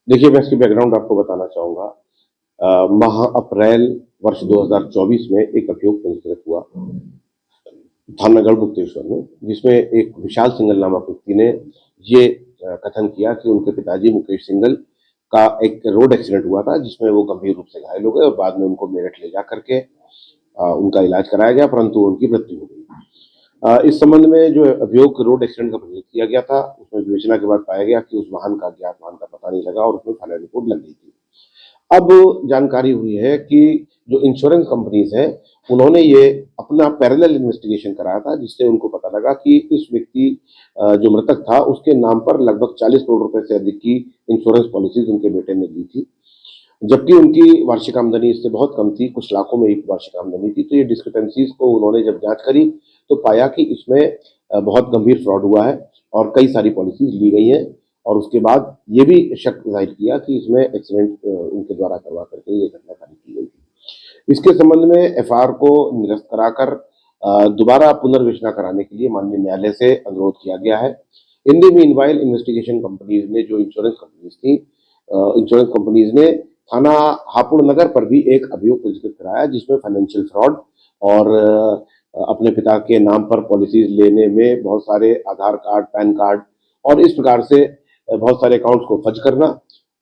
देखिए, मैं इसकी बैकग्राउंड आपको बताना चाहूँगा। माह अप्रैल वर्ष 2024 में एक अभियोग पंजीकृत हुआ थाना गढ़मुक्तेश्वर में, जिसमें एक विशाल सिंघल नामक व्यक्ति ने ये कथन किया कि उनके पिताजी मुकेश सिंघल का एक रोड एक्सीडेंट हुआ था, जिसमें वो गंभीर रूप से घायल हो गए और बाद में उनको मेरठ ले जा करके उनका इलाज कराया गया, परंतु उनकी मृत्यु हो गई। इस संबंध में जो अभियोग रोड एक्सीडेंट का पंजीकृत किया गया था, उसमें विवेचना के बाद पाया गया कि उस वाहन का अज्ञात वाहन का पता नहीं लगा और उसमें फाइनल रिपोर्ट लग गई थी। अब जानकारी हुई है कि जो इंश्योरेंस कंपनीज हैं, उन्होंने ये अपना पैरेलल इन्वेस्टिगेशन कराया था, जिससे उनको पता लगा कि इस व्यक्ति जो मृतक था, उसके नाम पर लगभग 40 करोड़ रुपए से अधिक की इंश्योरेंस पॉलिसीज उनके बेटे ने ली थी, जबकि उनकी वार्षिक आमदनी इससे बहुत कम थी, कुछ लाखों में एक वार्षिक आमदनी थी। तो ये डिस्क्रिपेंसीज को उन्होंने जब जांच करी तो पाया कि इसमें बहुत गंभीर फ्रॉड हुआ है और कई सारी पॉलिसीज ली गई हैं, और उसके बाद ये भी शक जाहिर किया कि इसमें एक्सीडेंट उनके द्वारा करवा करके ये घटना साबित की गई थी। इसके संबंध में एफआईआर को निरस्त कराकर दोबारा पुनर्विवेचना कराने के लिए माननीय न्यायालय से अनुरोध किया गया है। In the meanwhile investigation companies ने, जो इंश्योरेंस कंपनीज थी, इंश्योरेंस कंपनीज ने थाना हापुड़ नगर पर भी एक अभियोग पंजीकृत कराया, जिसमें फाइनेंशियल फ्रॉड और अपने पिता के नाम पर पॉलिसीज लेने में बहुत सारे आधार कार्ड, पैन कार्ड और इस प्रकार से बहुत सारे अकाउंट्स को फर्ज करना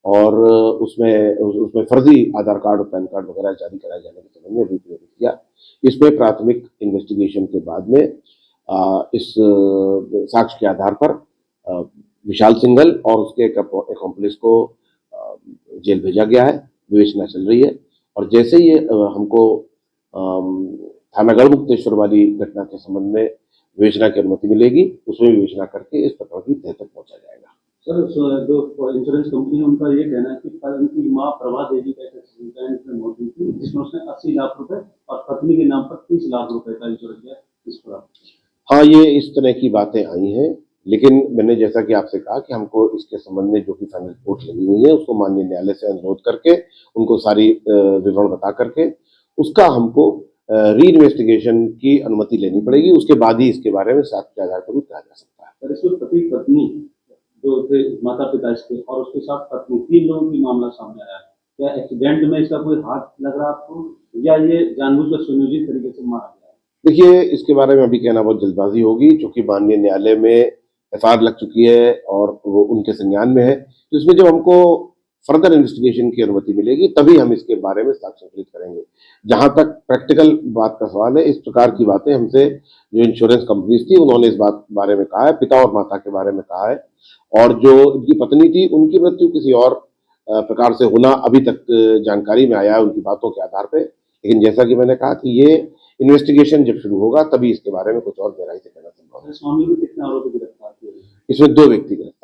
और उसमें फर्जी आधार कार्ड और पैन कार्ड वगैरह जारी कराए जाने के संबंध में अभियोग किया। इसमें प्राथमिक इन्वेस्टिगेशन के बाद में इस साक्ष्य के आधार पर विशाल सिंघल और उसके एकम्प्लिस को जेल भेजा गया है। विवेचना चल रही है और जैसे ही हमको थाना गढ़मुक्तेश्वर वाली घटना के संबंध में विवेचना की अनुमति मिलेगी, उसमें विवेचना करके इस प्रकरण की तह तक पहुंचा जाएगा। सर, जो इंश्योरेंस कंपनी है उनका ये कहना है कि उनकी मां प्रभा देवी का एक्सीडेंट में मौत हुई थी, जिसमें उसने 80 लाख रुपए और पत्नी के नाम पर 30 लाख रुपए का इंश्योरेंस किया। इस पर हाँ, ये इस तरह की बातें आई हैं, लेकिन मैंने जैसा कि आपसे कहा कि हमको इसके संबंध में जो भी फाइनल रिपोर्ट लगी हुई है, उसको माननीय न्यायालय से अनुरोध करके उनको सारी विवरण बता करके उसका हमको री इन्वेस्टिगेशन की अनुमति लेनी पड़ेगी। उसके बाद ही इसके बारे में साक्ष्य के आधार पर कहा जा सकता है। सर, इसमें पति पत्नी जो थे, माता पिता इसके और उसके साथ पत्नी, 3 लोगों की मामला सामने आया है। क्या एक्सीडेंट में इसका कोई हाथ लग रहा आपको, या ये जानबूझकर सुनियोजित तरीके से मारा गया? देखिए, इसके बारे में अभी कहना बहुत जल्दबाजी होगी, क्योंकि माननीय न्यायालय में एफआईआर लग चुकी है और वो उनके संज्ञान में है। तो इसमें जब हमको फर्दर इन्वेस्टिगेशन की अनुमति मिलेगी, तभी हम इसके बारे में साक्ष्य संकलित करेंगे। जहां तक प्रैक्टिकल बात का सवाल है, इस प्रकार की बातें हमसे जो इंश्योरेंस कंपनीज थी, उन्होंने इस बात बारे में कहा है, पिता और माता के बारे में कहा है, और जो इनकी पत्नी थी, उनकी मृत्यु किसी और प्रकार से होना अभी तक जानकारी में आया है उनकी बातों के आधार पर। लेकिन जैसा कि मैंने कहा कि ये इन्वेस्टिगेशन जब शुरू होगा, तभी इसके बारे में कुछ और गहराई से कहना संभव है। स्वामी भी कितने आरोपी गिरफ्तार किए? इसमें 2 व्यक्ति गिरफ्तार